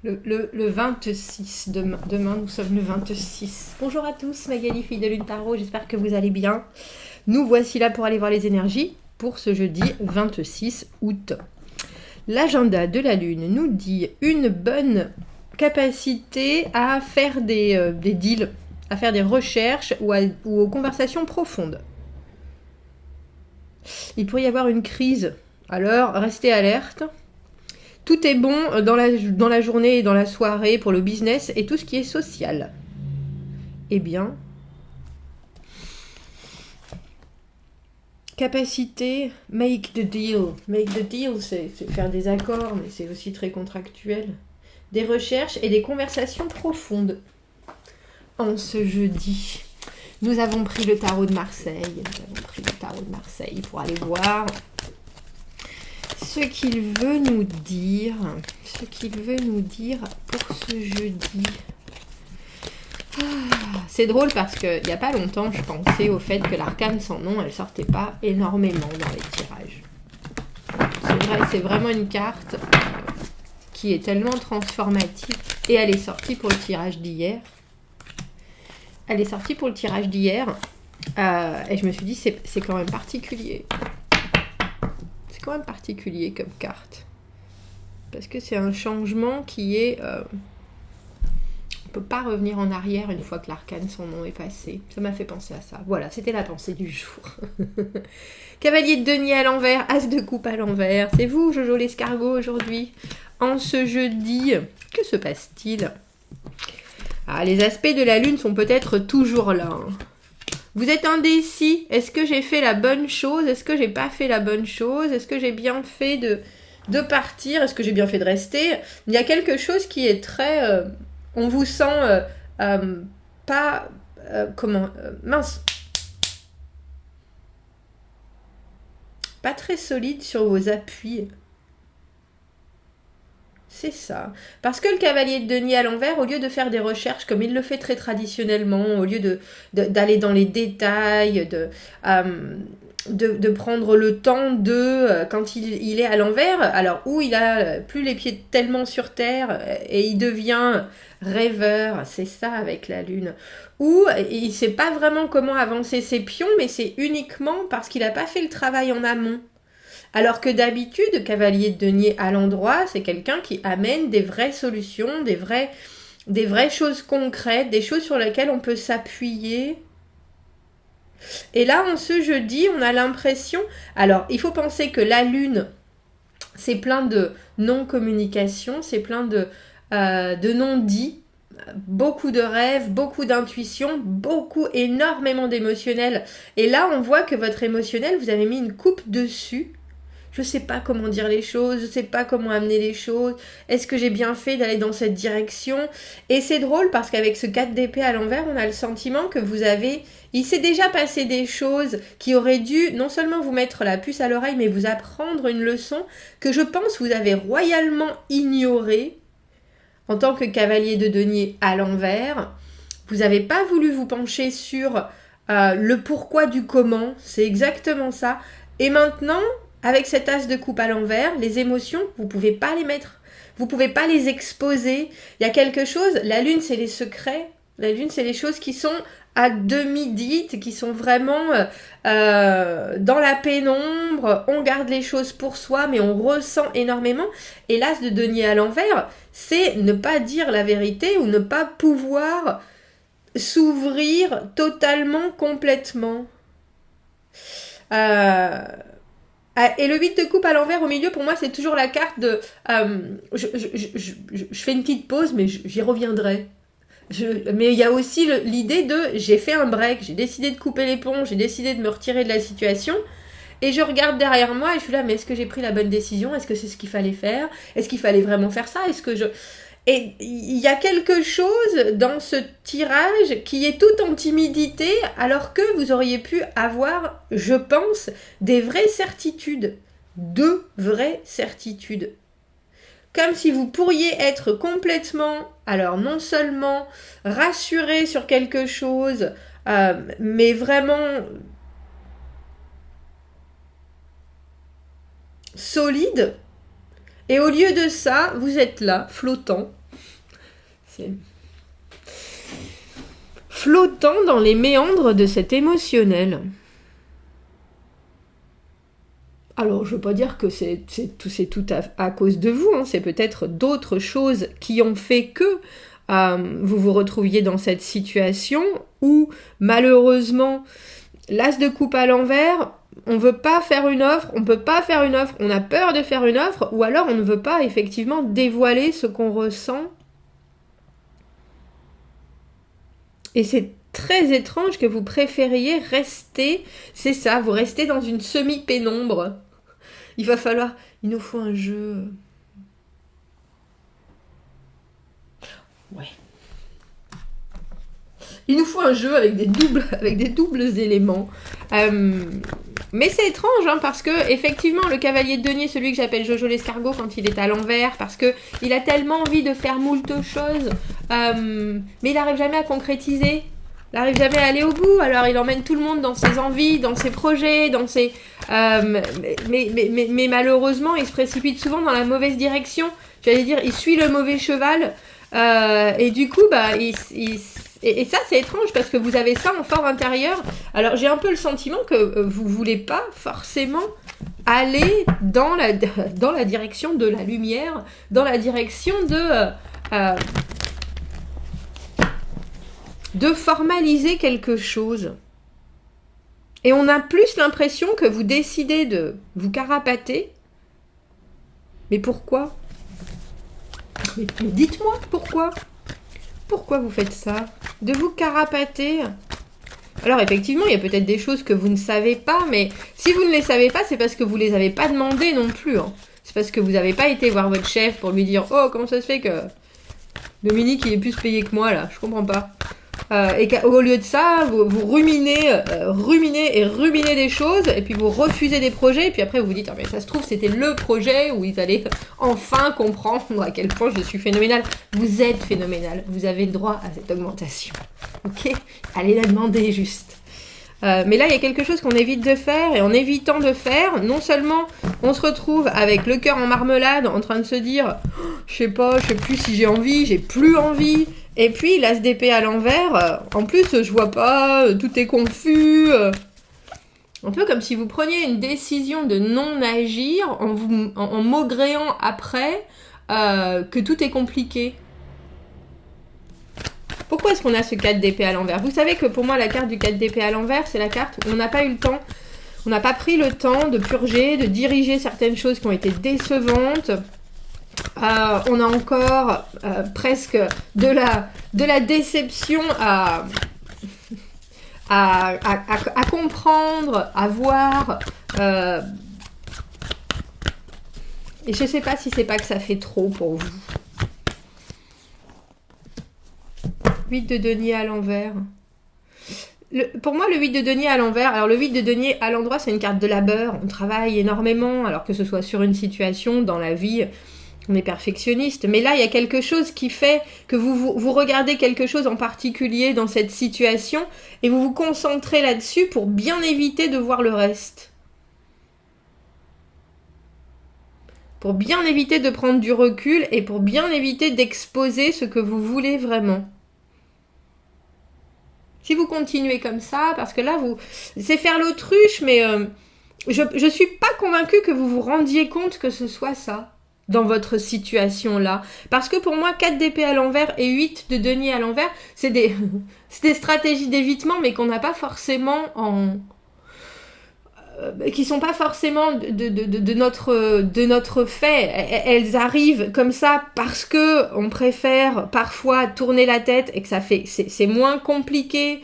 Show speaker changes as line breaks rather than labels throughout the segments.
Le 26, demain nous sommes le 26. Bonjour à tous, Magali, fille de Lune Tarot, j'espère que vous allez bien. Nous voici là pour aller voir les énergies pour ce jeudi 26 août. L'agenda de la Lune nous dit une bonne capacité à faire des deals, à faire des recherches ou aux conversations profondes. Il pourrait y avoir une crise, alors restez alerte. Tout est bon dans la journée et dans la soirée pour le business et tout ce qui est social. Eh bien, capacité, make the deal. Make the deal, c'est faire des accords, mais c'est aussi très contractuel. Des recherches et des conversations profondes. En ce jeudi, nous avons pris le tarot de Marseille. Pour aller voir ce qu'il veut nous dire pour ce jeudi. C'est drôle parce qu'il n'y a pas longtemps, je pensais au fait que l'arcane sans nom, elle sortait pas énormément dans les tirages. C'est vrai, c'est vraiment une carte qui est tellement transformative et elle est sortie pour le tirage d'hier. Et je me suis dit, c'est quand même particulier. C'est quand même particulier comme carte. Parce que c'est un changement qui est... on ne peut pas revenir en arrière une fois que l'arcane son nom est passé. Ça m'a fait penser à ça. Voilà, c'était la pensée du jour. Cavalier de denier à l'envers, as de coupe à l'envers. C'est vous, Jojo l'escargot, aujourd'hui. En ce jeudi, que se passe-t-il ? Les aspects de la Lune sont peut-être toujours là. Vous êtes indécis. Est-ce que j'ai fait la bonne chose ? Est-ce que j'ai pas fait la bonne chose ? Est-ce que j'ai bien fait de partir ? Est-ce que j'ai bien fait de rester ? Il y a quelque chose qui est très... on vous sent pas... mince. Pas très solide sur vos appuis. C'est ça. Parce que le cavalier de denier à l'envers, au lieu de faire des recherches comme il le fait très traditionnellement, au lieu d'aller dans les détails, de prendre le temps quand il est à l'envers, alors où il a plus les pieds tellement sur terre et il devient rêveur, c'est ça avec la Lune, où il ne sait pas vraiment comment avancer ses pions, mais c'est uniquement parce qu'il n'a pas fait le travail en amont. Alors que d'habitude, cavalier de denier à l'endroit, c'est quelqu'un qui amène des vraies solutions, des vraies choses concrètes, des choses sur lesquelles on peut s'appuyer. Et là, en ce jeudi, on a l'impression... Alors, il faut penser que la Lune, c'est plein de non-communication, c'est plein de non-dits, beaucoup de rêves, beaucoup d'intuition, énormément d'émotionnel. Et là, on voit que votre émotionnel, vous avez mis une coupe dessus. Je ne sais pas comment dire les choses, je ne sais pas comment amener les choses. Est-ce que j'ai bien fait d'aller dans cette direction ? Et c'est drôle parce qu'avec ce 4 d'épée à l'envers, on a le sentiment que il s'est déjà passé des choses qui auraient dû non seulement vous mettre la puce à l'oreille, mais vous apprendre une leçon que je pense vous avez royalement ignorée en tant que cavalier de denier à l'envers. Vous n'avez pas voulu vous pencher sur le pourquoi du comment. C'est exactement ça. Et maintenant... Avec cet as de coupe à l'envers, les émotions, vous ne pouvez pas les mettre. Vous ne pouvez pas les exposer. Il y a quelque chose, la Lune, c'est les secrets. La Lune, c'est les choses qui sont à demi dites, qui sont vraiment dans la pénombre. On garde les choses pour soi, mais on ressent énormément. Et l'as de denier à l'envers, c'est ne pas dire la vérité ou ne pas pouvoir s'ouvrir totalement, complètement. Et le 8 de coupe à l'envers au milieu, pour moi, c'est toujours la carte de... je fais une petite pause, mais j'y reviendrai. Mais il y a aussi l'idée de... J'ai fait un break, j'ai décidé de couper les ponts, j'ai décidé de me retirer de la situation. Et je regarde derrière moi et je suis là, mais est-ce que j'ai pris la bonne décision ? Est-ce que c'est ce qu'il fallait faire ? Est-ce qu'il fallait vraiment faire ça ? Et il y a quelque chose dans ce tirage qui est tout en timidité, alors que vous auriez pu avoir, je pense, des vraies certitudes. De vraies certitudes. Comme si vous pourriez être complètement, alors non seulement rassuré sur quelque chose, mais vraiment solide. Et au lieu de ça, vous êtes là, flottant, C'est flottant dans les méandres de cet émotionnel. Alors, je ne veux pas dire que c'est tout à cause de vous, hein. C'est peut-être d'autres choses qui ont fait que vous vous retrouviez dans cette situation où, malheureusement, l'as de coupe à l'envers, on ne veut pas faire une offre, on ne peut pas faire une offre, on a peur de faire une offre, ou alors on ne veut pas effectivement dévoiler ce qu'on ressent. Et c'est très étrange que vous préfériez rester, c'est ça, vous restez dans une semi-pénombre. Il nous faut un jeu. Ouais. Il nous faut un jeu avec des doubles éléments. Mais c'est étrange, hein, parce que effectivement, le cavalier de denier, celui que j'appelle Jojo l'escargot quand il est à l'envers, parce que il a tellement envie de faire moult choses, mais il n'arrive jamais à concrétiser. Il n'arrive jamais à aller au bout. Alors il emmène tout le monde dans ses envies, dans ses projets, mais malheureusement, il se précipite souvent dans la mauvaise direction. J'allais dire, il suit le mauvais cheval. Et du coup, et ça c'est étrange parce que vous avez ça en fort intérieur. Alors j'ai un peu le sentiment que vous voulez pas forcément aller dans la direction de la lumière, dans la direction de formaliser quelque chose. Et on a plus l'impression que vous décidez de vous carapater. Mais pourquoi ? Mais dites-moi pourquoi. Pourquoi vous faites ça ? De vous carapater. Alors effectivement, il y a peut-être des choses que vous ne savez pas, mais si vous ne les savez pas, c'est parce que vous ne les avez pas demandées non plus. Hein. C'est parce que vous n'avez pas été voir votre chef pour lui dire « Oh, comment ça se fait que Dominique, il est plus payé que moi, là ? Je comprends pas. » Et qu'au lieu de ça, vous ruminez des choses, et puis vous refusez des projets, et puis après vous vous dites « Ah mais ça se trouve, c'était le projet où ils allaient enfin comprendre à quel point je suis phénoménale. » Vous êtes phénoménal, vous avez le droit à cette augmentation. Ok ? Allez la demander juste. Mais là, il y a quelque chose qu'on évite de faire, et en évitant de faire, non seulement on se retrouve avec le cœur en marmelade, en train de se dire oh, « Je sais plus si j'ai envie, j'ai plus envie », et puis l'as d'épée à l'envers, en plus je vois pas, tout est confus. Un peu comme si vous preniez une décision de non agir en maugréant après que tout est compliqué. Pourquoi est-ce qu'on a ce 4 d'épée à l'envers ? Vous savez que pour moi la carte du 4 d'épée à l'envers, c'est la carte où on n'a pas eu le temps, on n'a pas pris le temps de purger, de diriger certaines choses qui ont été décevantes. On a encore presque de la déception à comprendre, à voir. Et je ne sais pas si c'est pas que ça fait trop pour vous. 8 de denier à l'envers. Pour moi, le 8 de denier à l'envers, alors le 8 de denier à l'endroit, c'est une carte de labeur. On travaille énormément, alors que ce soit sur une situation, dans la vie, on est perfectionniste. Mais là, il y a quelque chose qui fait que vous regardez quelque chose en particulier dans cette situation et vous vous concentrez là-dessus pour bien éviter de voir le reste. Pour bien éviter de prendre du recul et pour bien éviter d'exposer ce que vous voulez vraiment. Si vous continuez comme ça, parce que là, c'est faire l'autruche, mais je suis pas convaincue que vous vous rendiez compte que ce soit ça, dans votre situation-là. Parce que pour moi, 4 d'épée à l'envers et 8 de denier à l'envers, c'est des stratégies d'évitement, mais qu'on n'a pas forcément qui sont pas forcément de notre fait. Elles arrivent comme ça parce que on préfère parfois tourner la tête et que c'est moins compliqué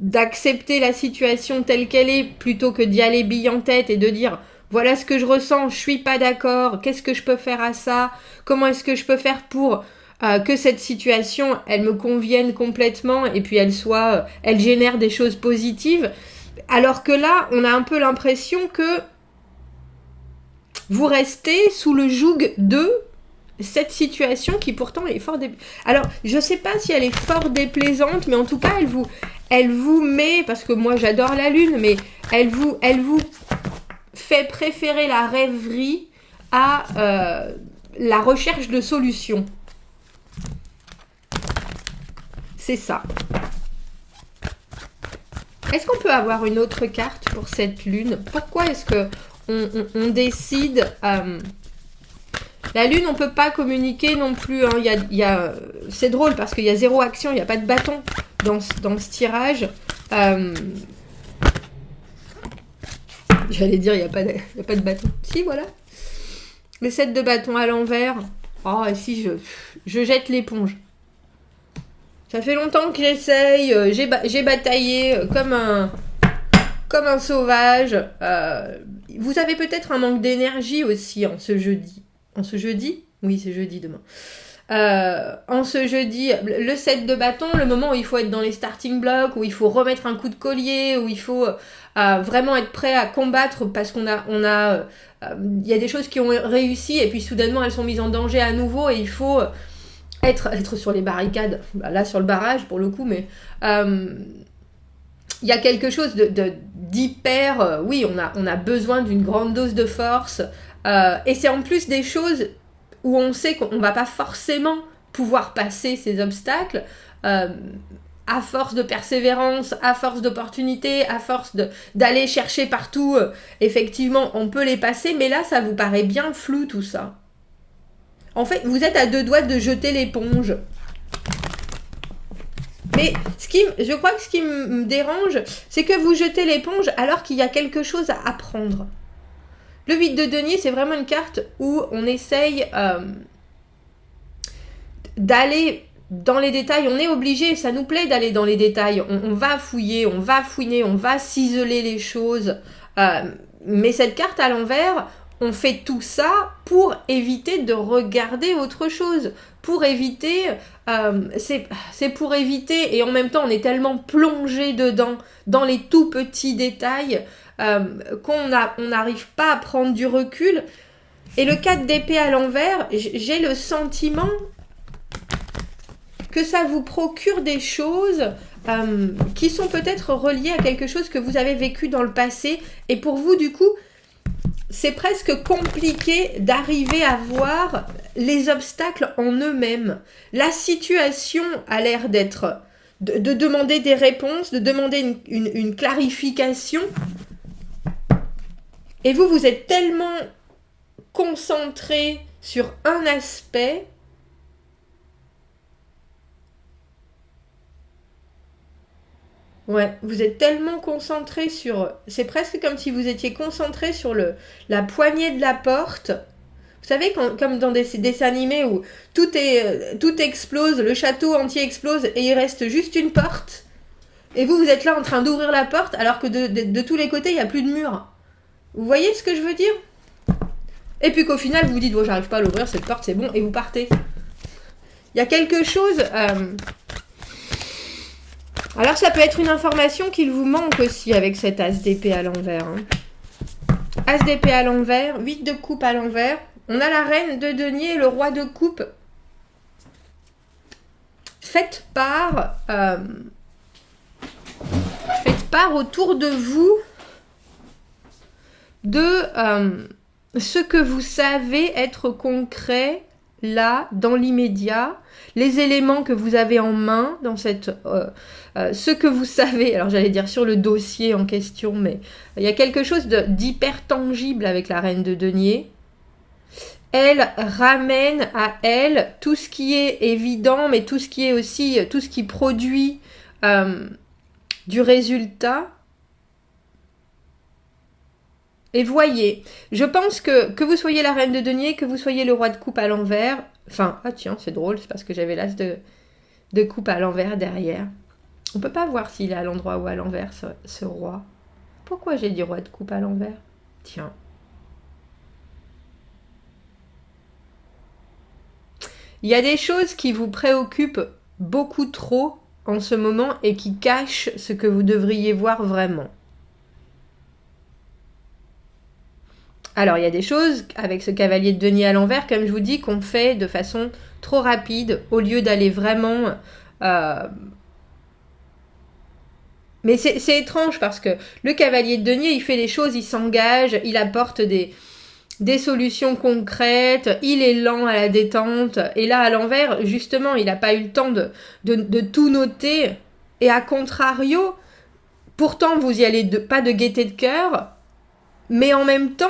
d'accepter la situation telle qu'elle est plutôt que d'y aller bille en tête et de dire voilà ce que je ressens, je suis pas d'accord, qu'est-ce que je peux faire à ça, comment est-ce que je peux faire pour que cette situation elle me convienne complètement et puis elle génère des choses positives. Alors que là, on a un peu l'impression que vous restez sous le joug de cette situation qui pourtant est fort déplaisante. Alors, je ne sais pas si elle est fort déplaisante, mais en tout cas, elle vous met, parce que moi j'adore la lune, mais elle vous fait préférer la rêverie à la recherche de solutions. c'est ça. Est-ce qu'on peut avoir une autre carte pour cette lune? Pourquoi est-ce que on décide... La lune, on ne peut pas communiquer non plus. Hein. C'est drôle parce qu'il y a 0 action, il n'y a pas de bâton dans ce tirage. J'allais dire, il n'y a pas de bâton. Si, voilà. Le 7 de bâton à l'envers. Oh, et si je jette l'éponge. Ça fait longtemps que j'essaye. J'ai bataillé comme un sauvage. Vous avez peut-être un manque d'énergie aussi en ce jeudi. En ce jeudi? Oui, c'est jeudi demain. En ce jeudi, le 7 de bâton, le moment où il faut être dans les starting blocks, où il faut remettre un coup de collier, où il faut vraiment être prêt à combattre parce il y a des choses qui ont réussi et puis soudainement elles sont mises en danger à nouveau et il faut être sur les barricades, là sur le barrage pour le coup, mais il y a quelque chose d'hyper... oui, on a besoin d'une grande dose de force et c'est en plus des choses où on sait qu'on ne va pas forcément pouvoir passer ces obstacles à force de persévérance, à force d'opportunité, à force d'aller chercher partout. Effectivement, on peut les passer, mais là, ça vous paraît bien flou tout ça. En fait, vous êtes à 2 doigts de jeter l'éponge. Mais je crois que ce qui me dérange, c'est que vous jetez l'éponge alors qu'il y a quelque chose à apprendre. Le 8 de denier, c'est vraiment une carte où on essaye d'aller dans les détails. On est obligé, ça nous plaît d'aller dans les détails. On va fouiller, on va fouiner, on va ciseler les choses. Mais cette carte à l'envers, on fait tout ça pour éviter de regarder autre chose. Pour éviter, c'est pour éviter, et en même temps on est tellement plongé dedans, dans les tout petits détails, qu'on n'arrive pas à prendre du recul. Et le 4 d'épée à l'envers, j'ai le sentiment que ça vous procure des choses qui sont peut-être reliées à quelque chose que vous avez vécu dans le passé. Et pour vous, du coup, c'est presque compliqué d'arriver à voir les obstacles en eux-mêmes. La situation a l'air d'être... de demander des réponses, de demander une clarification. Et vous êtes tellement concentré sur un aspect Ouais, vous êtes tellement concentré sur... C'est presque comme si vous étiez concentré sur la poignée de la porte. Vous savez, comme dans des dessins animés où tout explose, le château entier explose et il reste juste une porte. Et vous êtes là en train d'ouvrir la porte alors que de tous les côtés, il n'y a plus de mur. Vous voyez ce que je veux dire? Et puis qu'au final, vous vous dites, bon, j'arrive pas à l'ouvrir, cette porte, c'est bon, et vous partez. Il y a quelque chose... Alors, ça peut être une information qu'il vous manque aussi avec cet as d'épée à l'envers. Hein. As d'épée à l'envers, 8 de coupe à l'envers. On a la reine de denier et le roi de coupe. Faites part autour de vous de ce que vous savez être concret là, dans l'immédiat, les éléments que vous avez en main dans cette... ce que vous savez, alors j'allais dire sur le dossier en question, mais il y a quelque chose d'hyper tangible avec la reine de denier. Elle ramène à elle tout ce qui est évident, mais tout ce qui est aussi, tout ce qui produit du résultat. Et voyez, je pense que vous soyez la reine de denier, que vous soyez le roi de coupe à l'envers, enfin, ah tiens, c'est drôle, c'est parce que j'avais l'as de coupe à l'envers derrière. On peut pas voir s'il est à l'endroit ou à l'envers, ce roi. Pourquoi j'ai dit roi de coupe à l'envers? Tiens. Il y a des choses qui vous préoccupent beaucoup trop en ce moment et qui cachent ce que vous devriez voir vraiment. Alors, il y a des choses avec ce cavalier de denier à l'envers, comme je vous dis, qu'on fait de façon trop rapide, au lieu d'aller vraiment... Mais c'est étrange parce que le cavalier de denier, il fait les choses, il s'engage, il apporte des des solutions concrètes, il est lent à la détente, et là à l'envers, justement, il n'a pas eu le temps de tout noter, et à contrario, pourtant vous y allez pas de gaieté de cœur, mais en même temps,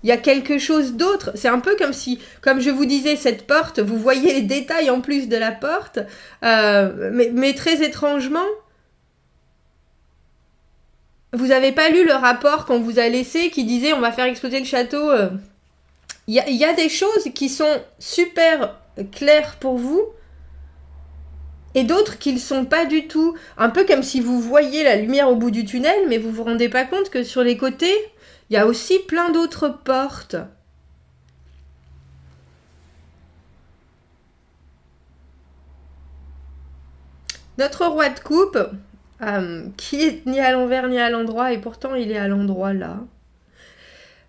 il y a quelque chose d'autre. C'est un peu comme si, comme je vous disais, cette porte, vous voyez les détails en plus de la porte, mais très étrangement, vous n'avez pas lu le rapport qu'on vous a laissé qui disait on va faire exploser le château. Il y a des choses qui sont super claires pour vous et d'autres qui ne le sont pas du tout. Un peu comme si vous voyez la lumière au bout du tunnel, mais vous vous rendez pas compte que sur les côtés, il y a aussi plein d'autres portes. Notre roi de coupe, qui est ni à l'envers ni à l'endroit, et pourtant il est à l'endroit là.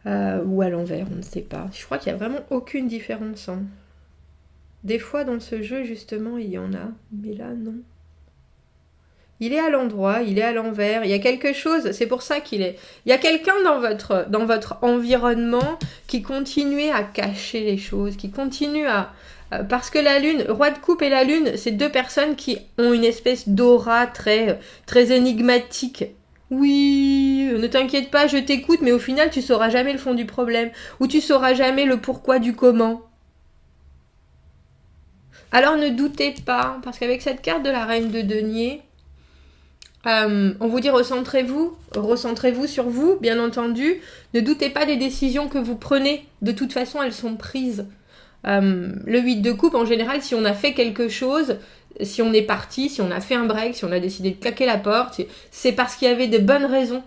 Ou à l'envers, on ne sait pas. Je crois qu'il n'y a vraiment aucune différence. Hein. Des fois dans ce jeu, justement, il y en a, mais là, non. Il est à l'endroit, il est à l'envers, il y a quelque chose, c'est pour ça qu'il est... Il y a quelqu'un dans votre environnement qui continue à cacher les choses, qui continue à... Parce que la lune, roi de coupe et la lune, c'est deux personnes qui ont une espèce d'aura très, très énigmatique. Oui, ne t'inquiète pas, je t'écoute, mais au final, tu sauras jamais le fond du problème, ou tu sauras jamais le pourquoi du comment. Alors ne doutez pas, parce qu'avec cette carte de la reine de denier, on vous dit recentrez-vous sur vous, bien entendu. Ne doutez pas des décisions que vous prenez. De toute façon, elles sont prises. Le 8 de coupe, en général, si on a fait quelque chose, si on est parti, si on a fait un break, si on a décidé de claquer la porte, c'est parce qu'il y avait de bonnes raisons.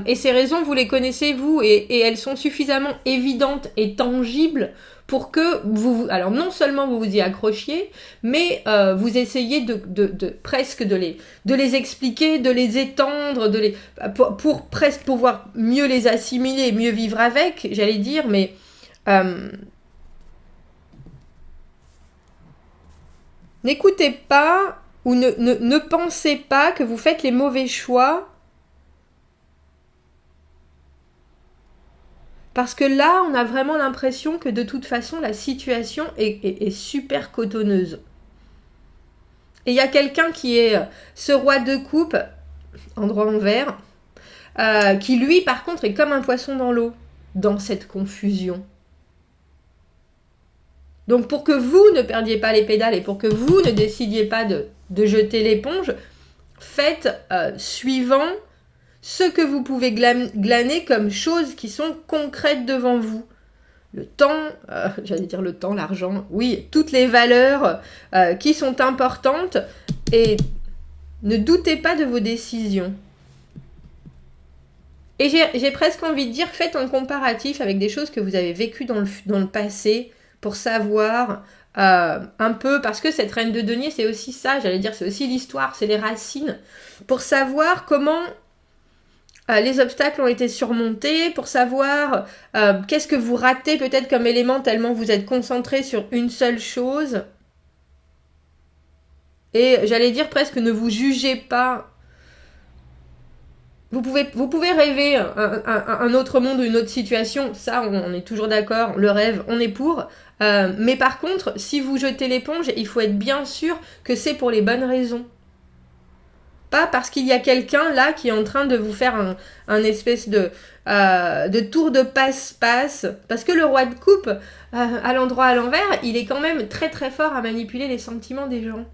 Et ces raisons, vous les connaissez, vous, et elles sont suffisamment évidentes et tangibles pour que vous... Alors, non seulement vous vous y accrochiez, mais vous essayez presque de les expliquer, de les étendre, pour presque pouvoir mieux les assimiler, mieux vivre avec, j'allais dire, mais... N'écoutez pas ou ne pensez pas que vous faites les mauvais choix. Parce que là, on a vraiment l'impression que de toute façon, la situation est super cotonneuse. Et il y a quelqu'un qui est ce roi de coupe, endroit en vert, qui lui, par contre, est comme un poisson dans l'eau, dans cette confusion. Donc pour que vous ne perdiez pas les pédales et pour que vous ne décidiez pas de jeter l'éponge, faites suivant ce que vous pouvez glaner comme choses qui sont concrètes devant vous. Le temps, j'allais dire le temps, l'argent, oui, toutes les valeurs qui sont importantes et ne doutez pas de vos décisions. Et j'ai presque envie de dire, faites un comparatif avec des choses que vous avez vécues dans le passé pour savoir un peu, parce que cette reine de denier, c'est aussi ça, j'allais dire, c'est aussi l'histoire, c'est les racines, pour savoir comment les obstacles ont été surmontés, pour savoir qu'est-ce que vous ratez peut-être comme élément tellement vous êtes concentré sur une seule chose. Et j'allais dire presque ne vous jugez pas. Vous pouvez rêver un autre monde ou une autre situation, ça on est toujours d'accord, le rêve on est pour, mais par contre si vous jetez l'éponge, il faut être bien sûr que c'est pour les bonnes raisons. Pas parce qu'il y a quelqu'un là qui est en train de vous faire un espèce de tour de passe-passe, parce que le roi de coupe, à l'endroit à l'envers, il est quand même très très fort à manipuler les sentiments des gens.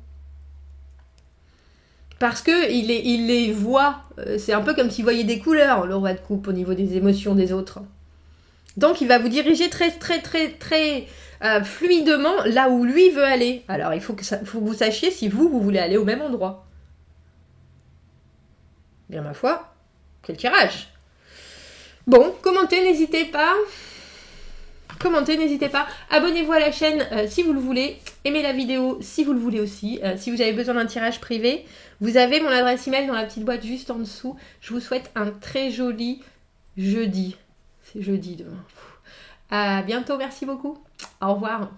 Parce que il les voit, c'est un peu comme s'il voyait des couleurs, le roi de coupe, au niveau des émotions des autres. Donc il va vous diriger très très très très fluidement là où lui veut aller. Alors il faut que vous sachiez si vous voulez aller au même endroit. Bien ma foi, quel tirage. Bon, commentez, n'hésitez pas. Abonnez-vous à la chaîne si vous le voulez. Aimez la vidéo si vous le voulez aussi. Si vous avez besoin d'un tirage privé, vous avez mon adresse email dans la petite boîte juste en dessous. Je vous souhaite un très joli jeudi. C'est jeudi demain. À bientôt, merci beaucoup. Au revoir.